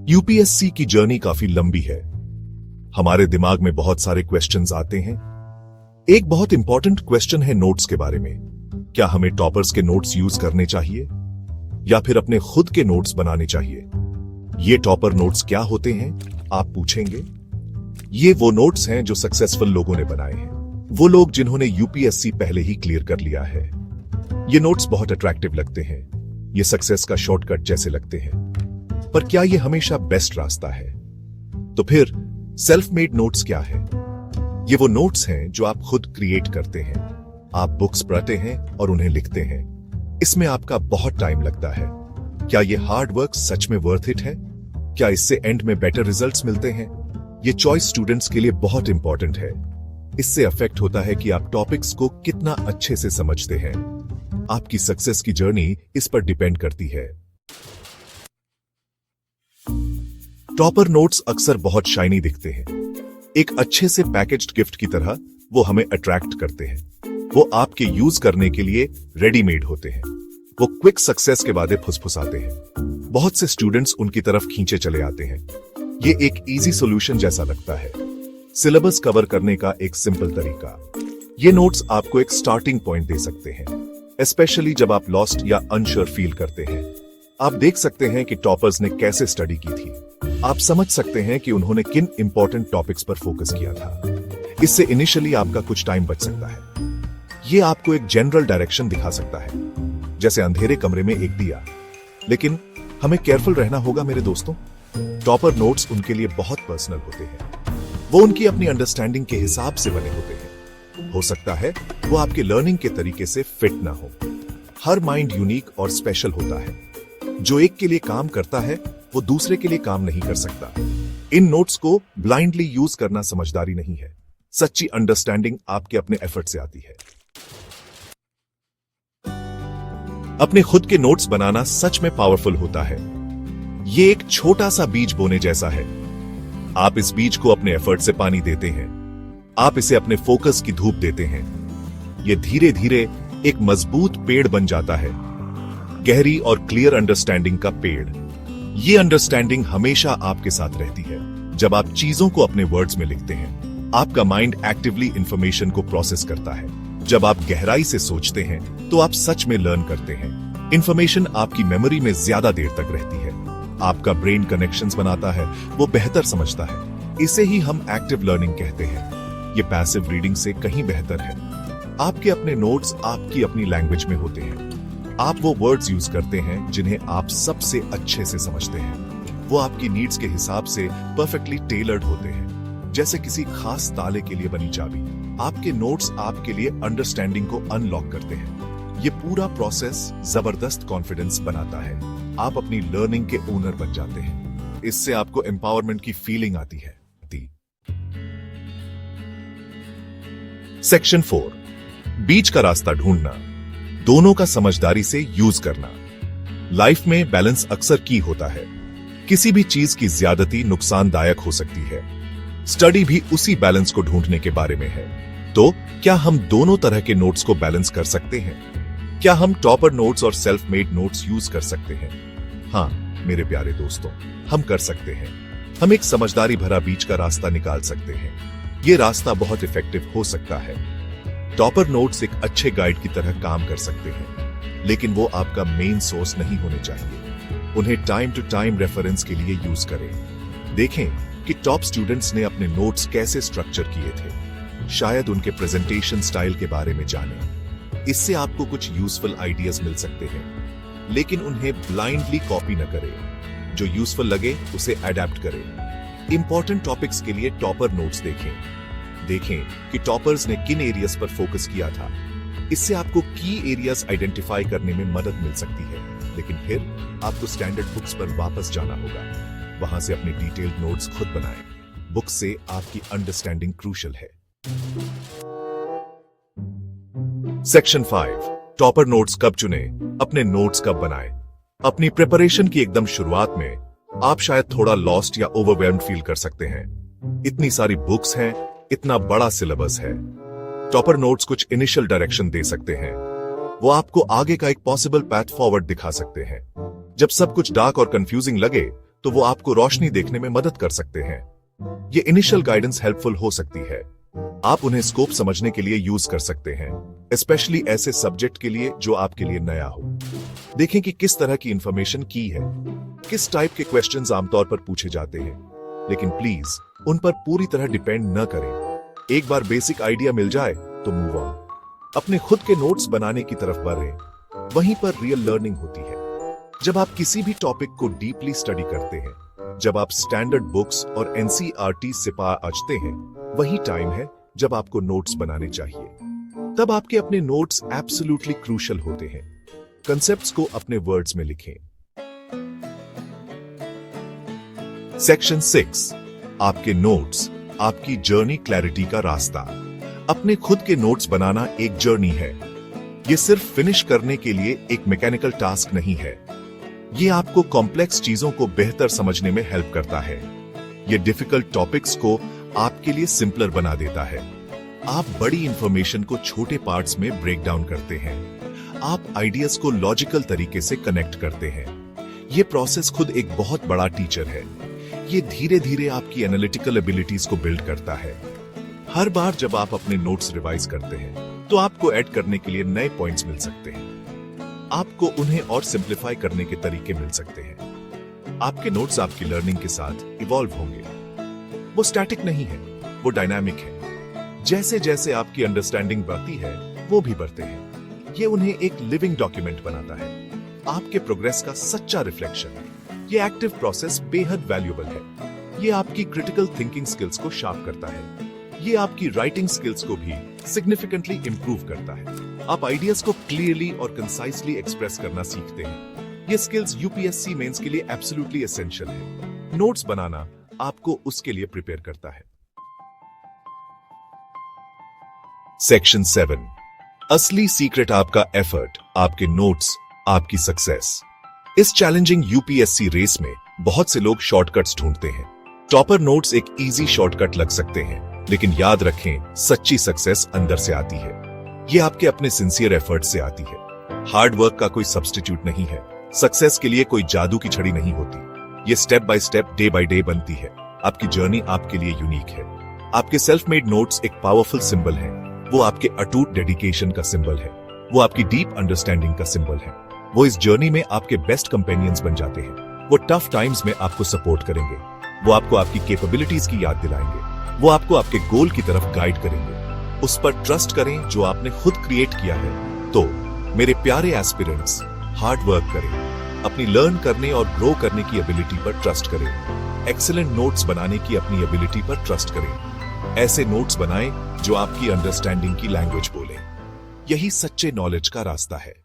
UPSC की journey काफी लंबी है। हमारे दिमाग में बहुत सारे क्वेश्चंस आते हैं। एक बहुत इंपॉर्टेंट क्वेश्चन है नोट्स के बारे में। क्या हमें टॉपर्स के नोट्स यूज करने चाहिए या फिर अपने खुद के नोट्स बनाने चाहिए? ये टॉपर नोट्स क्या होते हैं, आप पूछेंगे। ये वो नोट्स हैं जो सक्सेसफुल लोगों ने बनाए हैं, वो लोग जिन्होंने यूपीएससी पहले ही क्लियर कर लिया है। ये नोट्स बहुत अट्रैक्टिव लगते हैं, ये सक्सेस का शॉर्टकट जैसे लगते हैं, पर क्या ये हमेशा बेस्ट रास्ता है? तो फिर सेल्फ मेड नोट्स क्या है? ये वो नोट्स हैं जो आप खुद क्रिएट करते हैं। आप बुक्स पढ़ते हैं और उन्हें लिखते हैं। इसमें आपका बहुत टाइम लगता है। क्या ये हार्ड वर्क सच में वर्थ इट है? क्या इससे एंड में बेटर रिजल्ट्स मिलते हैं? ये चॉइस स्टूडेंट्स के लिए बहुत इंपॉर्टेंट है। इससे अफेक्ट होता है कि आप टॉपिक्स को कितना अच्छे से समझते हैं। आपकी सक्सेस की जर्नी इस पर डिपेंड करती है। टॉपर नोट्स अक्सर बहुत शाइनी दिखते हैं। एक अच्छे से पैकेज्ड गिफ्ट की तरह वो हमें अट्रैक्ट करते हैं। वो आपके यूज करने के लिए रेडीमेड होते हैं। वो क्विक सक्सेस के वादे फुसफुसाते हैं। बहुत से स्टूडेंट्स उनकी तरफ खींचे चले आते हैं। ये एक इजी सॉल्यूशन जैसा लगता है, सिलेबस कवर करने का एक सिंपल तरीका। ये नोट्स आपको एक स्टार्टिंग पॉइंट दे सकते हैं, स्पेशली जब आप लॉस्ट या अनश्योर फील करते हैं। आप देख सकते हैं कि टॉपर्स ने कैसे स्टडी की थी। आप समझ सकते हैं कि उन्होंने किन इंपॉर्टेंट टॉपिक्स पर फोकस किया था। इससे इनिशियली आपका कुछ टाइम बच सकता है। ये आपको एक जनरल डायरेक्शन दिखा सकता है, जैसे अंधेरे कमरे में एक दिया। लेकिन हमें केयरफुल रहना होगा मेरे दोस्तों। टॉपर नोट्स उनके लिए बहुत पर्सनल होते हैं। वो उनकी अपनी अंडरस्टैंडिंग के हिसाब से बने होते हैं। हो सकता है वो आपके लर्निंग के तरीके से फिट ना हो। हर माइंड यूनिक और स्पेशल होता है। जो एक के लिए काम करता है वो दूसरे के लिए काम नहीं कर सकता। इन नोट्स को ब्लाइंडली यूज करना समझदारी नहीं है। सच्ची अंडरस्टैंडिंग आपके अपने एफर्ट से आती है। अपने खुद के नोट्स बनाना सच में पावरफुल होता है। ये एक छोटा सा बीज बोने जैसा है। आप इस बीज को अपने एफर्ट से पानी देते हैं। आप इसे अपने फोकस की धूप देते हैं। ये धीरे धीरे एक मजबूत पेड़ बन जाता है, गहरी और क्लियर अंडरस्टैंडिंग का पेड़। ये अंडरस्टैंडिंग हमेशा आपके साथ रहती है। जब आप चीजों को अपने वर्ड्स में लिखते हैं, आपका माइंड एक्टिवली इंफॉर्मेशन को प्रोसेस करता है। जब आप गहराई से सोचते हैं तो आप सच में लर्न करते हैं। इंफॉर्मेशन आपकी मेमोरी में ज्यादा देर तक रहती है। आपका ब्रेन कनेक्शंस बनाता है, वो बेहतर समझता है। इसे ही हम एक्टिव लर्निंग कहते हैं। ये पैसिव रीडिंग से कहीं बेहतर है। आपके अपने नोट्स आपकी अपनी लैंग्वेज में होते हैं। आप वो वर्ड्स यूज करते हैं जिन्हें आप सबसे अच्छे से समझते हैं। वो आपकी नीड्स के हिसाब से परफेक्टली टेलर्ड होते हैं, जैसे किसी खास ताले के लिए बनी चाबी। आपके नोट्स आपके लिए अंडरस्टैंडिंग को अनलॉक करते हैं। ये पूरा प्रोसेस जबरदस्त कॉन्फिडेंस बनाता है। आप अपनी लर्निंग के ओनर बन जाते हैं। इससे आपको एम्पावरमेंट की फीलिंग आती है। सेक्शन 4, बीच का रास्ता ढूंढना, दोनों का समझदारी से यूज करना। लाइफ में बैलेंस अक्सर की होता है। किसी भी चीज की ज्यादती नुकसानदायक हो सकती है। स्टडी भी उसी बैलेंस को ढूंढने के बारे में है। तो क्या हम दोनों तरह के नोट्स को बैलेंस कर सकते हैं? क्या हम टॉपर नोट्स और सेल्फ मेड नोट्स यूज कर सकते हैं? हाँ मेरे प्यारे दोस्तों, हम कर सकते हैं। हम एक समझदारी भरा बीच का रास्ता निकाल सकते हैं। ये रास्ता बहुत इफेक्टिव हो सकता है। टॉपर नोट्स एक अच्छे गाइड की तरह काम कर सकते हैं, लेकिन वो आपका मेन सोर्स नहीं होने चाहिए। उन्हें टाइम टू टाइम रेफरेंस के लिए यूज करें। देखें कि टॉप स्टूडेंट्स ने अपने नोट्स कैसे स्ट्रक्चर किए थे। शायद उनके प्रेजेंटेशन स्टाइल के बारे में जानें। इससे आपको कुछ यूजफुल आइडियाज मिल सकते हैं, लेकिन उन्हें ब्लाइंडली कॉपी न करें। जो यूजफुल लगे उसे अडेप्ट करें। इंपॉर्टेंट टॉपिक्स के लिए टॉपर नोट्स देखें कि टॉपर्स ने किन एरियाज पर फोकस किया था। इससे आपको की एरियाज आइडेंटिफाई करने में मदद मिल सकती है। लेकिन फिर आपको स्टैंडर्ड बुक्स पर वापस जाना होगा। वहां से अपने डिटेल्ड नोट्स खुद बनाएं। बुक से आपकी अंडरस्टैंडिंग क्रूशियल है। सेक्शन 5, टॉपर नोट्स कब चुने, अपने नोट्स कब बनाएं। अपनी प्रिपरेशन की एकदम शुरुआत में आप शायद थोड़ा लॉस्ट या ओवरवेल्म्ड फील कर सकते हैं। इतनी सारी बुक्स हैं, इतना बड़ा सिलेबस है। टॉपर नोट्स कुछ इनिशियल डायरेक्शन दे सकते हैं। वो आपको आगे का एक पॉसिबल पैथ फॉरवर्ड दिखा सकते हैं। जब सब कुछ डार्क और कंफ्यूजिंग लगे तो वो आपको रोशनी देखने में मदद कर सकते हैं। ये इनिशियल गाइडेंस हेल्पफुल हो सकती है। आप उन्हें स्कोप समझने के लिए यूज कर सकते हैं, स्पेशली ऐसे सब्जेक्ट के लिए जो आपके लिए नया हो। देखें कि किस तरह की इंफॉर्मेशन की है, किस टाइप के क्वेश्चंस आमतौर पर पूछे जाते हैं, लेकिन प्लीज उन पर पूरी तरह डिपेंड न करें। एक बार बेसिक आइडिया मिल जाए तो मूव ऑन। अपने खुद के नोट्स बनाने की तरफ बढ़ें, वहीं पर रियल लर्निंग होती है। जब आप किसी भी टॉपिक को डीपली स्टडी करते हैं, जब आप स्टैंडर्ड बुक्स और एनसीईआरटी से पार अचते हैं, वही टाइम है जब आपको नोट्स बनाने चाहिए। तब आपके अपने नोट्स एब्सोल्युटली क्रूशियल होते हैं। कंसेप्ट्स को अपने वर्ड्स में लिखें। सेक्शन 6, आपके नोट्स, आपकी जर्नी क्लैरिटी का रास्ता। अपने खुद के नोट्स बनाना एक जर्नी है। ये सिर्फ फिनिश करने के लिए एक मैकेनिकल टास्क नहीं है। ये आपको कॉम्प्लेक्स चीजों को बेहतर समझने में हेल्प करता है। ये डिफिकल्ट टॉपिक्स को आपके लिए सिंपलर बना देता है। आप बड़ी इंफॉर्मेशन को छोटे पार्ट्स में ब्रेक डाउन करते हैं। आप आइडियाज को लॉजिकल तरीके से कनेक्ट करते हैं। ये प्रोसेस खुद एक बहुत बड़ा टीचर है। ये धीरे धीरे आपकी एनालिटिकल एबिलिटीज को बिल्ड करता है। हर बार जब आप अपने नोट्स रिवाइज करते हैं, तो आपको ऐड करने के लिए नए पॉइंट्स मिल सकते हैं। आपको उन्हें और सिंप्लीफाई करने के तरीके मिल सकते हैं। आपके नोट्स आपकी लर्निंग के साथ इवॉल्व होंगे। वो स्टैटिक नहीं है, वो डायनामिक है। जैसे जैसे आपकी अंडरस्टैंडिंग बढ़ती है, वो भी बढ़ते हैं। ये उन्हें एक लिविंग डॉक्यूमेंट बनाता है, आपके प्रोग्रेस का सच्चा रिफ्लेक्शन। ये एक्टिव प्रोसेस बेहद वैल्यूएबल है। ये आपकी क्रिटिकल थिंकिंग स्किल्स को शार्प करता है। ये आपकी राइटिंग स्किल्स को भी सिग्निफिकेंटली इंप्रूव करता है। आप आइडियाज को क्लियरली और कंसाइसली एक्सप्रेस करना सीखते हैं। ये स्किल्स यूपीएससी मेंस के लिए एब्सोल्युटली एसेंशियल है। नोट्स बनाना आपको उसके लिए प्रिपेयर करता है। सेक्शन 7, असली सीक्रेट आपका एफर्ट, आपके नोट्स, आपकी सक्सेस। इस चैलेंजिंग यूपीएससी रेस में बहुत से लोग शॉर्टकट्स ढूंढते हैं। टॉपर नोट्स एक इजी शॉर्टकट लग सकते हैं, लेकिन याद रखें, सच्ची सक्सेस अंदर से आती है। ये आपके अपने सिंसियर एफर्ट से आती है। हार्ड वर्क का कोई सब्स्टिट्यूट नहीं है। सक्सेस के लिए कोई जादू की छड़ी नहीं होती। ये step by step, day by day बनती है। आपकी जर्नी आपके लिए यूनिक है। आपके सेल्फ मेड नोट्स एक पावरफुल सिंबल है। वो आपके अटूट डेडिकेशन का सिंबल है। वो आपकी डीप अंडरस्टैंडिंग का सिंबल है। वो इस जर्नी में आपके बेस्ट कंपेनियंस बन जाते हैं। वो टफ टाइम्स में आपको सपोर्ट करेंगे। वो आपको आपकी कैपेबिलिटीज की याद दिलाएंगे। वो आपको आपके गोल की तरफ गाइड करेंगे। उस पर ट्रस्ट करें जो आपने खुद क्रिएट किया है। तो मेरे प्यारे एस्पिरेंट्स, हार्ड वर्क करें। अपनी लर्न करने और ग्रो करने की एबिलिटी पर ट्रस्ट करें। एक्सीलेंट नोट्स बनाने की अपनी एबिलिटी पर ट्रस्ट करें। ऐसे नोट्स बनाएं जो आपकी अंडरस्टैंडिंग की लैंग्वेज बोले। यही सच्चे नॉलेज का रास्ता है।